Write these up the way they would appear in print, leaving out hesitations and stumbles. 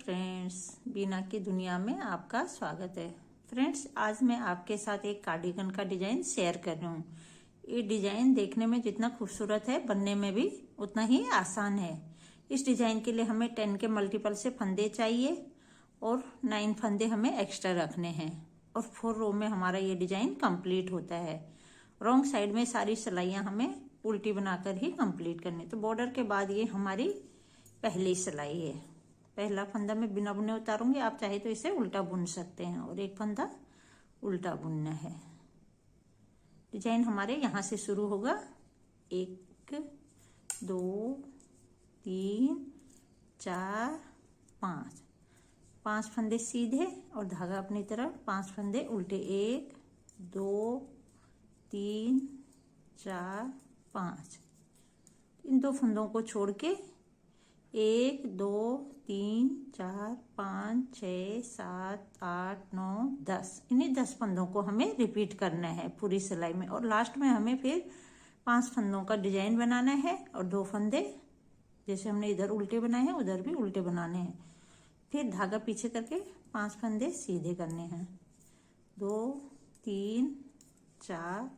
Friends, बीना की दुनिया में आपका स्वागत है। फ्रेंड्स, आज मैं आपके साथ एक कार्डिगन का डिजाइन शेयर कर रही हूँ। ये डिजाइन देखने में जितना खूबसूरत है, बनने में भी उतना ही आसान है। इस डिजाइन के लिए हमें 10 के मल्टीपल से फंदे चाहिए और 9 फंदे हमें एक्स्ट्रा रखने हैं और 4 रो में हमारा ये डिजाइन कंप्लीट होता है। रॉन्ग साइड में सारी सिलाइयाँ हमें उल्टी बनाकर ही कंप्लीट करनी। तो बॉर्डर के बाद ये हमारी पहली सिलाई है। पहला फंदा मैं बिना बुने उतारूंगी, आप चाहे तो इसे उल्टा बुन सकते हैं और एक फंदा उल्टा बुनना है। डिजाइन हमारे यहाँ से शुरू होगा। 1 2 3 4 5 5 फंदे सीधे और धागा अपनी तरफ, 5 फंदे उल्टे। 1 2 3 4 5। इन दो फंदों को छोड़ के 1 2 3 4 5 6 7 8 9 10, इन्हीं 10 फंदों को हमें रिपीट करना है पूरी सिलाई में। और लास्ट में हमें फिर 5 फंदों का डिजाइन बनाना है और 2 फंदे जैसे हमने इधर उल्टे बनाए हैं उधर भी उल्टे बनाने हैं। फिर धागा पीछे करके 5 फंदे सीधे करने हैं। 2 3 4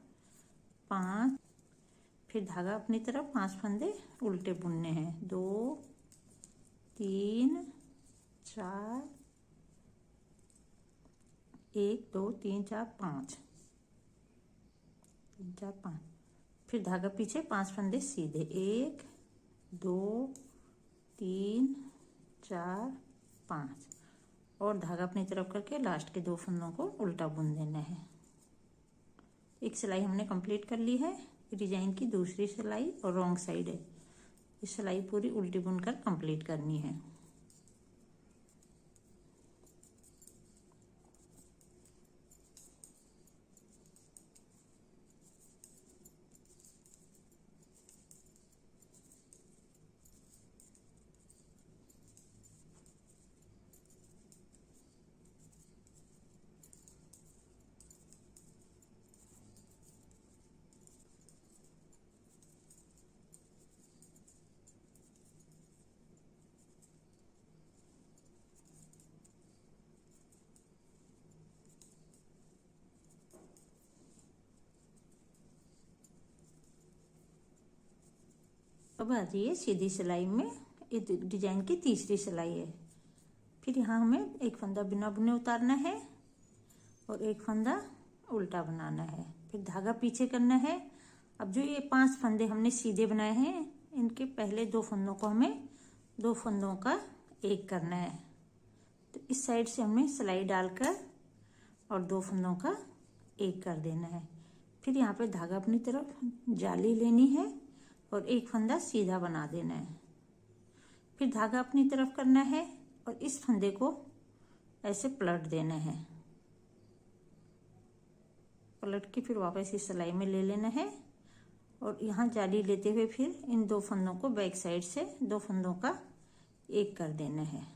5। फिर धागा अपनी तरफ, 5 फंदे उल्टे बुनने हैं। 2 3 4 1 2 3 4 5 3 4 5। फिर धागा पीछे, 5 फंदे सीधे। 1 2 3 4 5 और धागा अपनी तरफ करके लास्ट के 2 फंदों को उल्टा बुन देना है। एक सिलाई हमने कंप्लीट कर ली है। डिजाइन की दूसरी सिलाई और रॉन्ग साइड है, इस सिलाई पूरी उल्टी बुनकर कंप्लीट करनी है। अब आ जाइए सीधी सिलाई में। डिजाइन की तीसरी सिलाई है। फिर यहाँ हमें एक फंदा बिना बुने उतारना है और एक फंदा उल्टा बनाना है। फिर धागा पीछे करना है। अब जो ये 5 फंदे हमने सीधे बनाए हैं, इनके पहले 2 फंदों को हमें 2 फंदों का एक करना है। तो इस साइड से हमें सिलाई डालकर और 2 फंदों का एक कर देना है। फिर यहाँ पे धागा अपनी तरफ जाली लेनी है और एक फंदा सीधा बना देना है। फिर धागा अपनी तरफ करना है और इस फंदे को ऐसे पलट देना है। पलट के फिर वापस इस सिलाई में ले लेना है और यहाँ जाली लेते हुए फिर इन 2 फंदों को बैक साइड से 2 फंदों का एक कर देना है।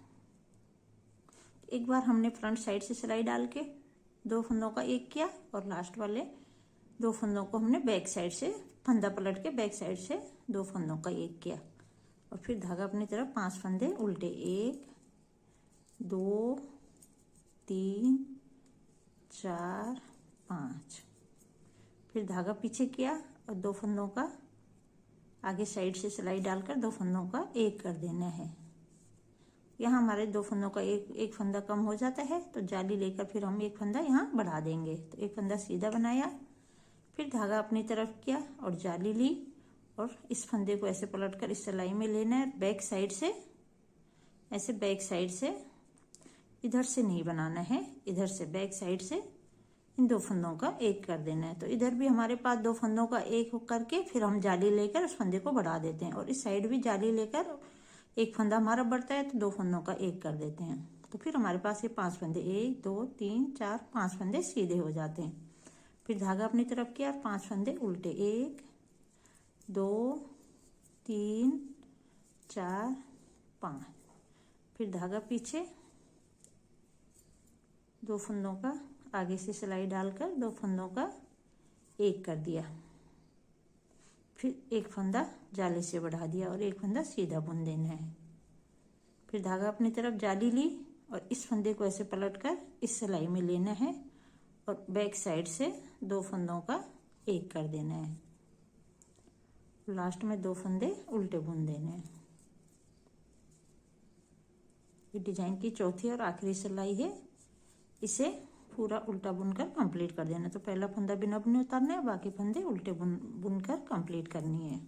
एक बार हमने फ्रंट साइड से सिलाई डाल के 2 फंदों का एक किया और लास्ट वाले 2 फंदों को हमने बैक साइड से फंदा पलट के बैक साइड से 2 फंदों का एक किया और फिर धागा अपनी तरफ 5 फंदे उल्टे। 1 2 3 4 5। फिर धागा पीछे किया और 2 फंदों का आगे साइड से सिलाई डालकर 2 फंदों का एक कर देना है। यहाँ हमारे 2 फंदों का एक फंदा कम हो जाता है तो जाली लेकर फिर हम एक फंदा यहाँ बढ़ा देंगे। तो एक फंदा सीधा बनाया, फिर धागा अपनी तरफ किया और जाली ली और इस फंदे को ऐसे पलटकर इस सिलाई में लेना है। बैक साइड से ऐसे, बैक साइड से, इधर से नहीं बनाना है, इधर से बैक साइड से इन 2 फंदों का एक कर देना है। तो इधर भी हमारे पास 2 फंदों का एक करके फिर हम जाली लेकर उस फंदे को बढ़ा देते हैं और इस साइड भी जाली लेकर एक फंदा हमारा बढ़ता है तो 2 फंदों का एक कर देते हैं। तो फिर हमारे पास ये 5 फंदे, 1 2 3 4 5 फंदे सीधे हो जाते हैं। फिर धागा अपनी तरफ किया और 5 फंदे उल्टे। 1 2 3 4 5। फिर धागा पीछे 2 फंदों का आगे से सिलाई डालकर 2 फंदों का एक कर दिया। फिर एक फंदा जाले से बढ़ा दिया और एक फंदा सीधा बुन देना है। फिर धागा अपनी तरफ जाली ली और इस फंदे को ऐसे पलटकर इस सिलाई में लेना है और बैक साइड से 2 फंदों का एक कर देना है। लास्ट में 2 फंदे उल्टे बुन देने हैं। ये डिजाइन की चौथी और आखिरी सिलाई है, इसे पूरा उल्टा बुनकर कंप्लीट कर देना। तो पहला फंदा बिना बुने उतारना है, बाकी फंदे उल्टे बुनकर कंप्लीट करनी है।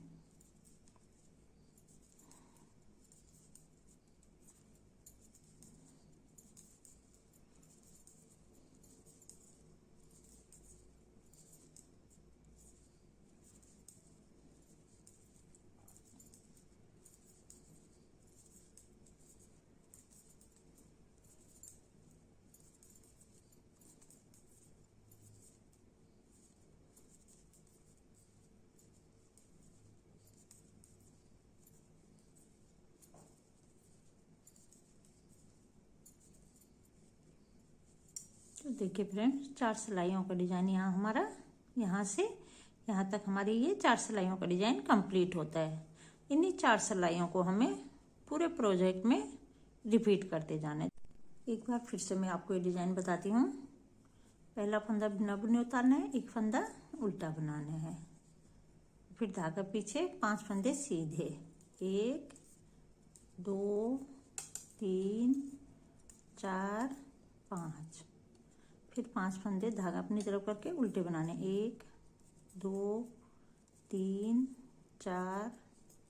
तो देखिए फ्रेंड्स, 4 सिलाइयों का डिजाइन यहाँ हमारा यहाँ से यहाँ तक हमारी ये 4 सिलाइयों का डिजाइन कंप्लीट होता है। इन्हीं 4 सिलाइयों को हमें पूरे प्रोजेक्ट में रिपीट करते जाना है। एक बार फिर से मैं आपको ये डिजाइन बताती हूँ। पहला फंदा बिना बुने उतारना है, एक फंदा उल्टा बनाना है, फिर धागा पीछे 5 फंदे सीधे, 1 2 3 4 5, फिर 5 फंदे धागा अपनी तरफ करके उल्टे बनाने, 1 2 3 4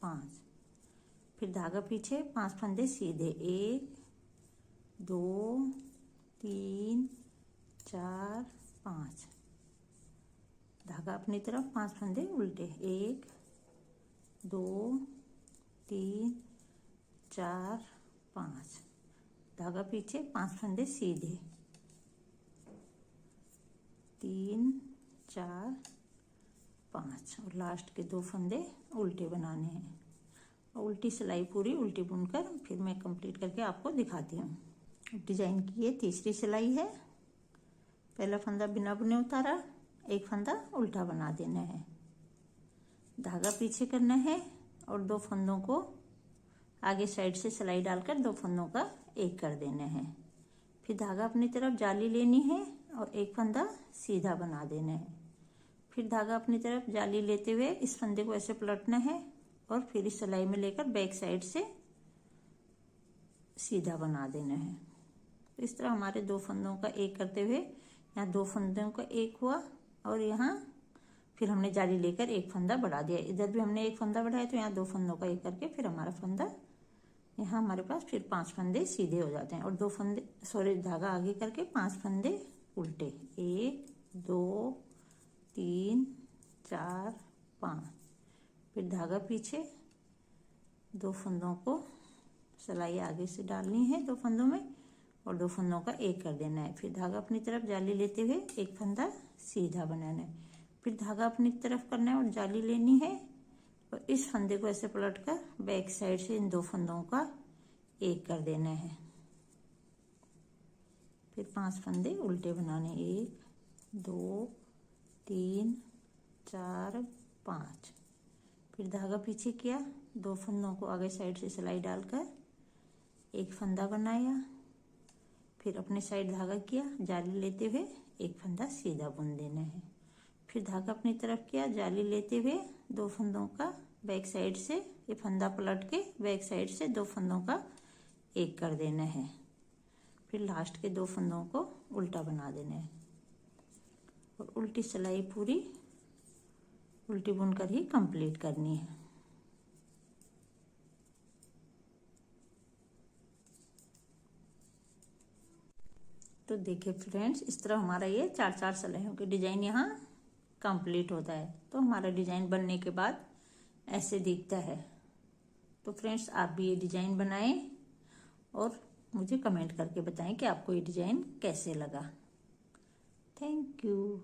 5, फिर धागा पीछे 5 फंदे सीधे, 1 2 3 4 5, धागा अपनी तरफ 5 फंदे उल्टे, 1 2 3 4 5, धागा पीछे 5 फंदे सीधे, 3 4 5, और लास्ट के 2 फंदे उल्टे बनाने हैं। और उल्टी सिलाई पूरी उल्टी बुनकर फिर मैं कंप्लीट करके आपको दिखाती हूँ। डिजाइन की ये तीसरी सिलाई है। पहला फंदा बिना बुने उतारा, एक फंदा उल्टा बना देना है, धागा पीछे करना है और 2 फंदों को आगे साइड से सिलाई डालकर 2 फंदों का एक कर देना है। फिर धागा अपनी तरफ जाली लेनी है और एक फंदा सीधा बना देना है। फिर धागा अपनी तरफ जाली लेते हुए इस फंदे को ऐसे पलटना है और फिर इस सिलाई में लेकर बैक साइड से सीधा बना देना है। तो इस तरह हमारे 2 फंदों का एक करते हुए यहाँ 2 फंदों का एक हुआ और यहाँ फिर हमने जाली लेकर एक फंदा बढ़ा दिया। इधर भी हमने एक फंदा बढ़ाया तो यहाँ 2 फंदों का एक करके फिर हमारा फंदा यहाँ हमारे पास फिर 5 फंदे सीधे हो जाते हैं और 2 फंदे धागा आगे करके 5 फंदे उल्टे, 1 2 3 4 5, फिर धागा पीछे 2 फंदों को सिलाई आगे से डालनी है 2 फंदों में और 2 फंदों का एक कर देना है। फिर धागा अपनी तरफ जाली लेते हुए एक फंदा सीधा बनाना है, फिर धागा अपनी तरफ करना है और जाली लेनी है और इस फंदे को ऐसे पलटकर बैक साइड से इन 2 फंदों का एक कर देना है। फिर 5 फंदे उल्टे बनाने, 1 2 3 4 5, फिर धागा पीछे किया, 2 फंदों को आगे साइड से सिलाई डालकर एक फंदा बनाया, फिर अपने साइड धागा किया, जाली लेते हुए एक फंदा सीधा बुन देना है। फिर धागा अपनी तरफ किया, जाली लेते हुए 2 फंदों का बैक साइड से ये फंदा पलट के बैक साइड से 2 फंदों का एक कर देना है। फिर लास्ट के 2 फंदों को उल्टा बना देना है और उल्टी सिलाई पूरी उल्टी बुनकर ही कंप्लीट करनी है। तो देखिए फ्रेंड्स, इस तरह हमारा ये 4 सिलाइयों के डिजाइन यहाँ कंप्लीट होता है। तो हमारा डिजाइन बनने के बाद ऐसे दिखता है। तो फ्रेंड्स, आप भी ये डिजाइन बनाएं और मुझे कमेंट करके बताएं कि आपको ये डिजाइन कैसे लगा। Thank you.